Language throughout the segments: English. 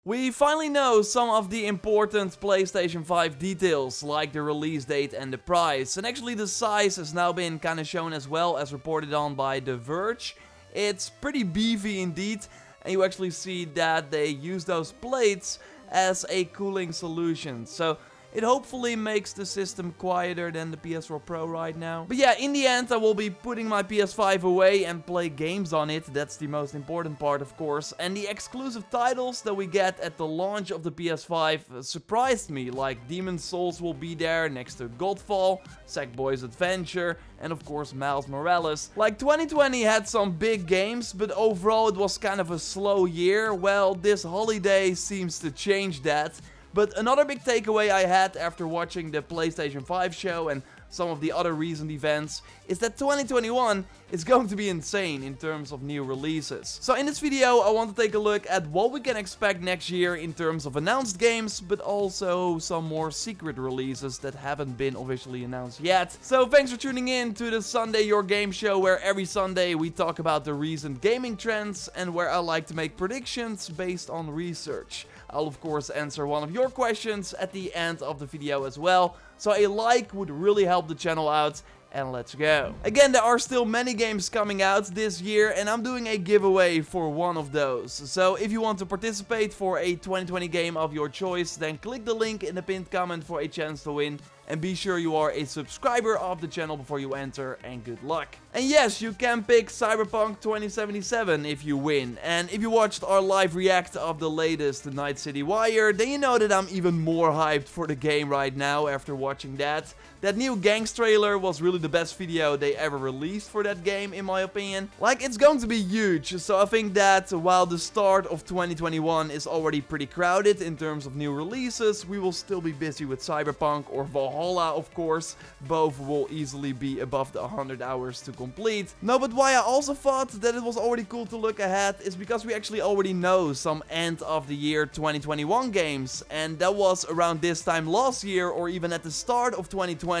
We finally know some of the important PlayStation 5 details, like the release date and the price. And actually the size has now been kinda shown as well, as reported on by The Verge. It's pretty beefy indeed, and you actually see that they use those plates as a cooling solution. So it hopefully makes the system quieter than the PS4 Pro right now. But yeah, in the end I will be putting my PS5 away and play games on it. That's the most important part, of course. And the exclusive titles that we get at the launch of the PS5 surprised me. Like Demon's Souls will be there next to Godfall, Sackboy's Adventure, and of course Miles Morales. Like 2020 had some big games, but overall it was kind of a slow year. Well, this holiday seems to change that. But another big takeaway I had after watching the PlayStation 5 show and some of the other recent events is that 2021 is going to be insane in terms of new releases. So in this video I want to take a look at what we can expect next year in terms of announced games, but also some more secret releases that haven't been officially announced yet. So thanks for tuning in to the Sunday Your Game Show, where every Sunday we talk about the recent gaming trends and where I like to make predictions based on research. I'll of course answer one of your questions at the end of the video as well, so a like would really help the channel out, and let's go. Again, there are still many games coming out this year, and I'm doing a giveaway for one of those. So if you want to participate for a 2020 game of your choice, then click the link in the pinned comment for a chance to win. And be sure you are a subscriber of the channel before you enter, and good luck. And yes, you can pick Cyberpunk 2077 if you win. And if you watched our live react of the latest Night City Wire, then you know that I'm even more hyped for the game right now after watching that. That new Gangs trailer was really the best video they ever released for that game, in my opinion. Like, it's going to be huge, so I think that while the start of 2021 is already pretty crowded in terms of new releases, we will still be busy with Cyberpunk or Valhalla, of course. Both will easily be above the 100 hours to complete. No, but why I also thought that it was already cool to look ahead is because we actually already know some end of the year 2021 games, and that was around this time last year or even at the start of 2020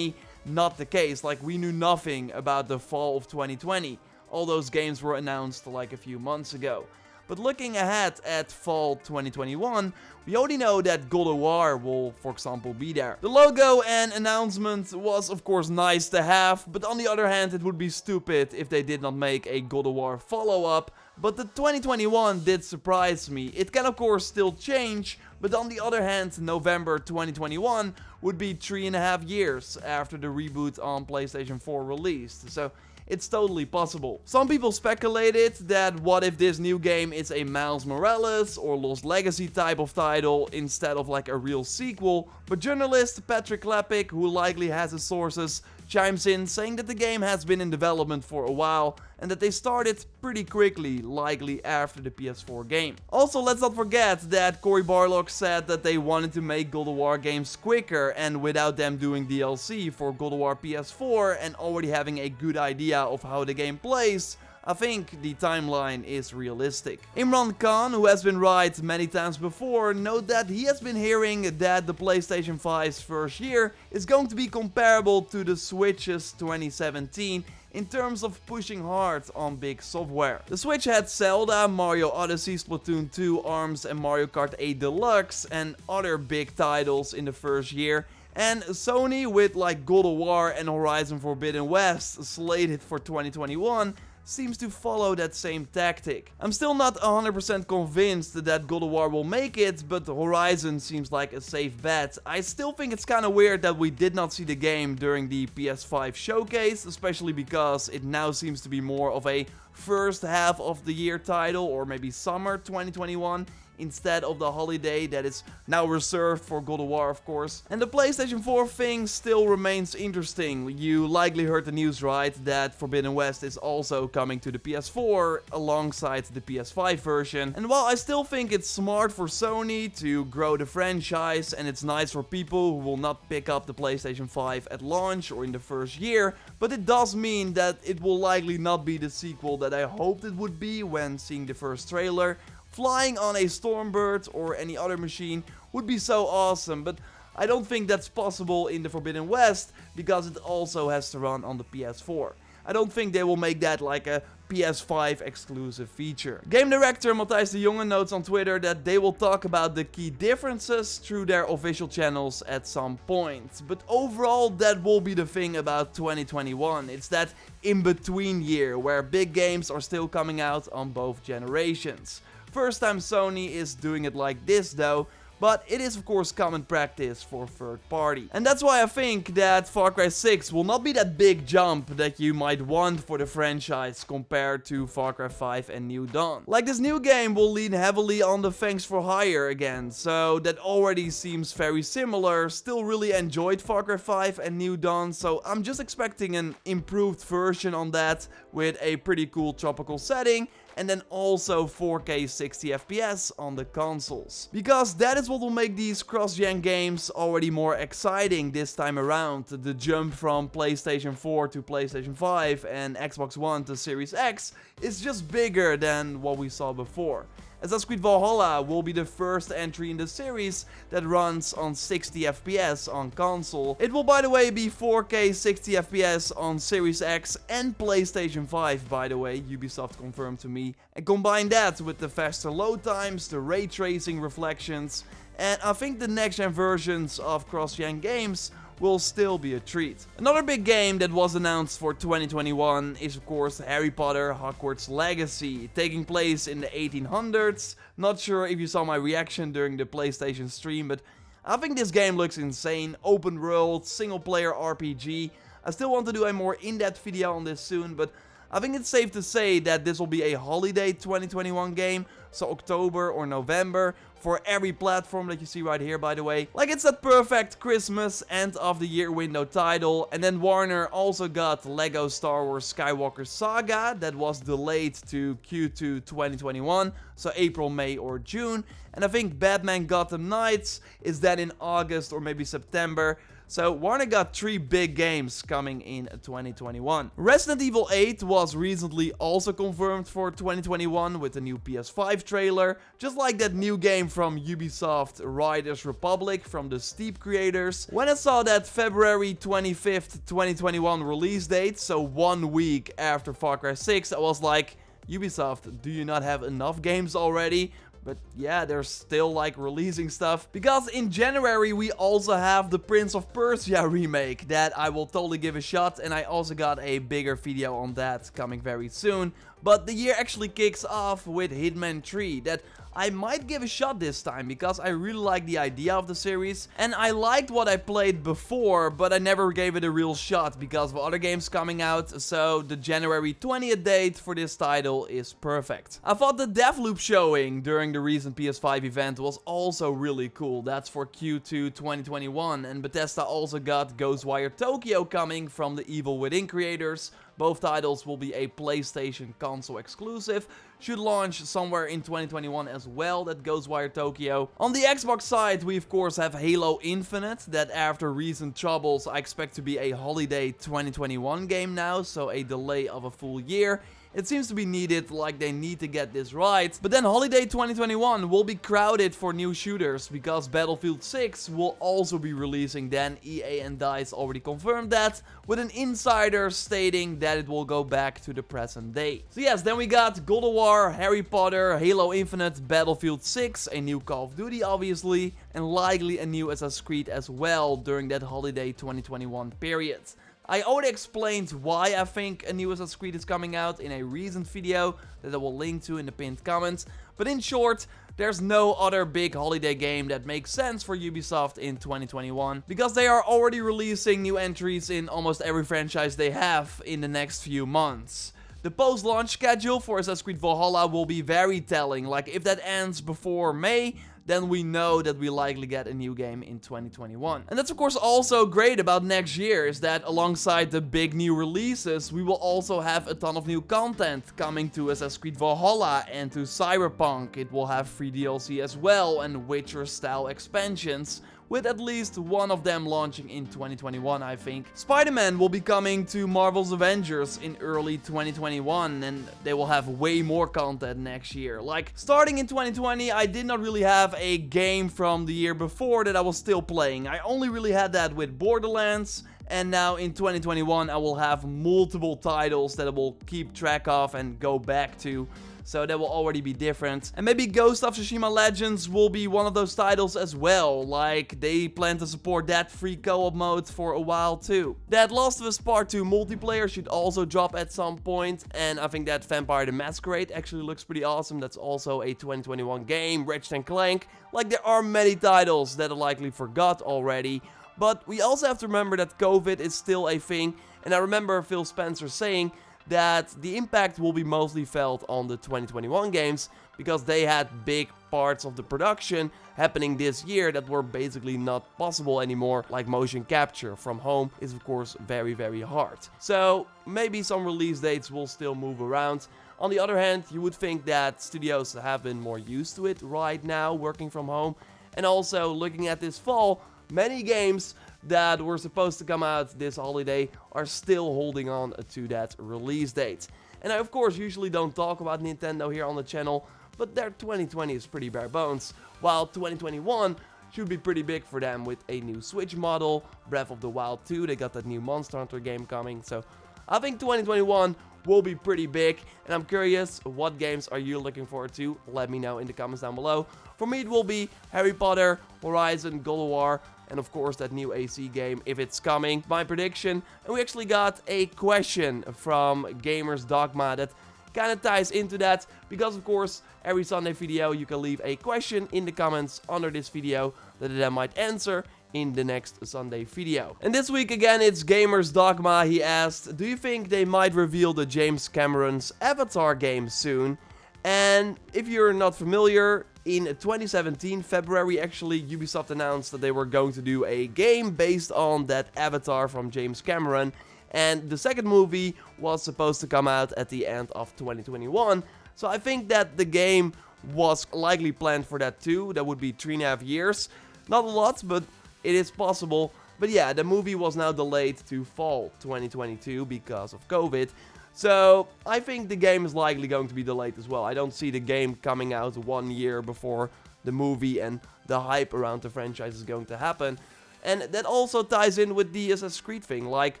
not the case. Like, we knew nothing about the fall of 2020. All those games were announced like a few months ago. But looking ahead at fall 2021, we already know that God of War will, for example, be there. The logo and announcement was of course nice to have, but on the other hand it would be stupid if they did not make a God of War follow-up. But the 2021 did surprise me. It can of course still change, but on the other hand, November 2021 would be 3.5 years after the reboot on PlayStation 4 released. So it's totally possible. Some people speculated that what if this new game is a Miles Morales or Lost Legacy type of title instead of like a real sequel, but journalist Patrick Lepic, who likely has his sources, chimes in saying that the game has been in development for a while and that they started pretty quickly, likely after the PS4 game. Also, let's not forget that Cory Barlog said that they wanted to make God of War games quicker, and without them doing DLC for God of War PS4 and already having a good idea of how the game plays, I think the timeline is realistic. Imran Khan, who has been right many times before, note that he has been hearing that the PlayStation 5's first year is going to be comparable to the Switch's 2017 in terms of pushing hard on big software. The Switch had Zelda, Mario Odyssey, Splatoon 2, ARMS and Mario Kart 8 Deluxe and other big titles in the first year. And Sony, with like God of War and Horizon Forbidden West slated for 2021, seems to follow that same tactic. I'm still not 100% convinced that God of War will make it, but Horizon seems like a safe bet. I still think it's kinda weird that we did not see the game during the PS5 showcase, especially because it now seems to be more of a first half of the year title, or maybe summer 2021. Instead of the holiday that is now reserved for God of War, of course. And the PlayStation 4 thing still remains interesting. You likely heard the news, right, that Forbidden West is also coming to the PS4 alongside the PS5 version. And while I still think it's smart for Sony to grow the franchise, and it's nice for people who will not pick up the PlayStation 5 at launch or in the first year, but it does mean that it will likely not be the sequel that I hoped it would be when seeing the first trailer. Flying on a Stormbird or any other machine would be so awesome, but I don't think that's possible in the Forbidden West because it also has to run on the PS4. I don't think they will make that like a PS5 exclusive feature. Game director Matthijs de Jonge notes on Twitter that they will talk about the key differences through their official channels at some point. But overall, that will be the thing about 2021. It's that in-between year where big games are still coming out on both generations. First time Sony is doing it like this though, but it is of course common practice for third party. And that's why I think that Far Cry 6 will not be that big jump that you might want for the franchise compared to Far Cry 5 and New Dawn. Like, this new game will lean heavily on the thanks for hire again, so that already seems very similar. Still really enjoyed Far Cry 5 and New Dawn, so I'm just expecting an improved version on that with a pretty cool tropical setting. And then also 4K 60 FPS on the consoles. Because that is what will make these cross-gen games already more exciting this time around. The jump from PlayStation 4 to PlayStation 5 and Xbox One to Series X is just bigger than what we saw before. Assassin's Creed Valhalla will be the first entry in the series that runs on 60 FPS on console. It will, by the way, be 4K 60 FPS on Series X and PlayStation 5, by the way, Ubisoft confirmed to me. And combine that with the faster load times, the ray tracing reflections, and I think the next-gen versions of cross-gen games will still be a treat. Another big game that was announced for 2021 is of course Harry Potter Hogwarts Legacy, taking place in the 1800s. Not sure if you saw my reaction during the PlayStation stream, but I think this game looks insane. Open world, single player RPG. I still want to do a more in-depth video on this soon, but I think it's safe to say that this will be a holiday 2021 game, so October or November, for every platform that you see right here, by the way. Like, it's that perfect Christmas end of the year window title. And then Warner also got Lego Star Wars Skywalker Saga that was delayed to Q2 2021, so April, May or June. And I think Batman Gotham Knights is then in August or maybe September. So Warner got 3 big games coming in 2021. Resident Evil 8 was recently also confirmed for 2021 with a new PS5 trailer. Just like that new game from Ubisoft, Riders Republic, from the Steep creators. When I saw that February 25th, 2021 release date, so 1 week after Far Cry 6, I was like, Ubisoft, do you not have enough games already? But yeah, they're still like releasing stuff. Because in January we also have the Prince of Persia remake that I will totally give a shot. And I also got a bigger video on that coming very soon. But the year actually kicks off with Hitman 3 that I might give a shot this time because I really like the idea of the series. And I liked what I played before, but I never gave it a real shot because of other games coming out. So the January 20th date for this title is perfect. I thought the Deathloop showing during the recent PS5 event was also really cool. That's for Q2 2021. And Bethesda also got Ghostwire Tokyo coming from the Evil Within creators. Both titles will be a PlayStation console exclusive. Should launch somewhere in 2021 as well, that Ghostwire Tokyo. On the Xbox side, we of course have Halo Infinite, that after recent troubles I expect to be a holiday 2021 game now, so a delay of a full year. It seems to be needed, like they need to get this right. But then holiday 2021 will be crowded for new shooters because Battlefield 6 will also be releasing then. EA and DICE already confirmed that, with an insider stating that it will go back to the present day. So yes, then we got God of War, Harry Potter, Halo Infinite, Battlefield 6, a new Call of Duty obviously, and likely a new Assassin's Creed as well during that holiday 2021 period. I already explained why I think a new Assassin's Creed is coming out in a recent video that I will link to in the pinned comments. But in short, there's no other big holiday game that makes sense for Ubisoft in 2021. Because they are already releasing new entries in almost every franchise they have in the next few months. The post-launch schedule for Assassin's Creed Valhalla will be very telling. Like, if that ends before May, then we know that we likely get a new game in 2021. And that's of course also great about next year, is that alongside the big new releases, we will also have a ton of new content coming to Assassin's Creed Valhalla and to Cyberpunk. It will have free DLC as well and Witcher style expansions, with at least one of them launching in 2021, I think. Spider-Man will be coming to Marvel's Avengers in early 2021, and they will have way more content next year. Like, starting in 2020, I did not really have a game from the year before that I was still playing. I only really had that with Borderlands, And now in 2021 I will have multiple titles that I will keep track of and go back to. So that will already be different. And maybe Ghost of Tsushima Legends will be one of those titles as well. Like, they plan to support that free co-op mode for a while too. That Last of Us Part 2 multiplayer should also drop at some point. And I think that Vampire the Masquerade actually looks pretty awesome. That's also a 2021 game. Ratchet & Clank. Like, there are many titles that I likely forgot already. But we also have to remember that COVID is still a thing. And I remember Phil Spencer saying that the impact will be mostly felt on the 2021 games because they had big parts of the production happening this year that were basically not possible anymore, like motion capture from home is of course very, very hard. So maybe some release dates will still move around. On the other hand, you would think that studios have been more used to it right now, working from home. And also looking at this fall, many games that were supposed to come out this holiday are still holding on to that release date. And I of course usually don't talk about Nintendo here on the channel, but their 2020 is pretty bare bones, while 2021 should be pretty big for them with a new Switch model, Breath of the Wild 2, they got that new Monster Hunter game coming, so I think 2021 will be pretty big, and I'm curious, what games are you looking forward to? Let me know in the comments down below. For me it will be Harry Potter, Horizon, God of War, and of course that new AC game if it's coming. My prediction. And we actually got a question from Gamers Dogma that kind of ties into that, because of course every Sunday video you can leave a question in the comments under this video that I might answer in the next Sunday video. And this week again it's Gamers Dogma. He asked, do you think they might reveal the James Cameron's Avatar game soon? And if you're not familiar, in 2017, February actually, Ubisoft announced that they were going to do a game based on that Avatar from James Cameron. And the second movie was supposed to come out at the end of 2021. So I think that the game was likely planned for that too. That would be 3.5 years. Not a lot, but it is possible. But yeah, the movie was now delayed to fall 2022 because of COVID. So I think the game is likely going to be delayed as well. I don't see the game coming out 1 year before the movie and the hype around the franchise is going to happen. And that also ties in with the Assassin's Creed thing. Like,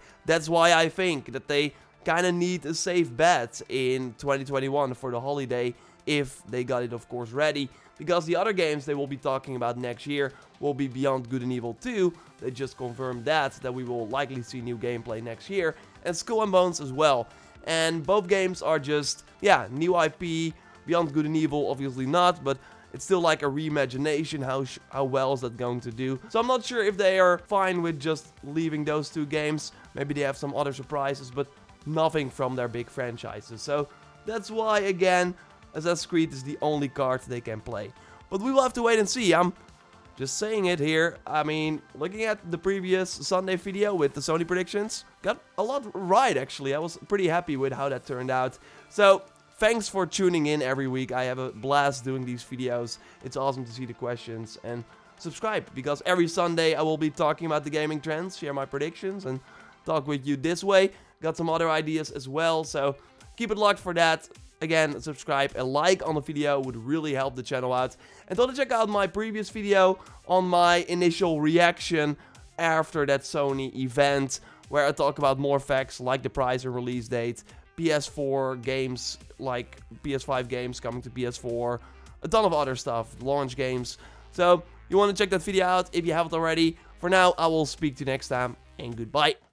that's why I think that they kind of need a safe bet in 2021 for the holiday, if they got it of course ready. Because the other games they will be talking about next year will be Beyond Good and Evil 2. They just confirmed that we will likely see new gameplay next year. And Skull and Bones as well. And both games are just, yeah, new IP. Beyond Good and Evil obviously not, but it's still like a reimagination. How well is that going to do? So I'm not sure if they are fine with just leaving those two games. Maybe they have some other surprises, but nothing from their big franchises. So that's why, again, Assassin's Creed is the only card they can play. But we will have to wait and see. I'm just saying it here. I mean, looking at the previous Sunday video with the Sony predictions, got a lot right actually. I was pretty happy with how that turned out. So thanks for tuning in every week. I have a blast doing these videos. It's awesome to see the questions, and subscribe, because every Sunday I will be talking about the gaming trends, share my predictions, and talk with you this way. Got some other ideas as well, so keep it locked for that. Again, subscribe, a like on the video would really help the channel out. And don't check out my previous video on my initial reaction after that Sony event, where I talk about more facts like the price and release date, PS4 games like PS5 games coming to PS4, a ton of other stuff, launch games. So you want to check that video out if you haven't already. For now, I will speak to you next time, and goodbye.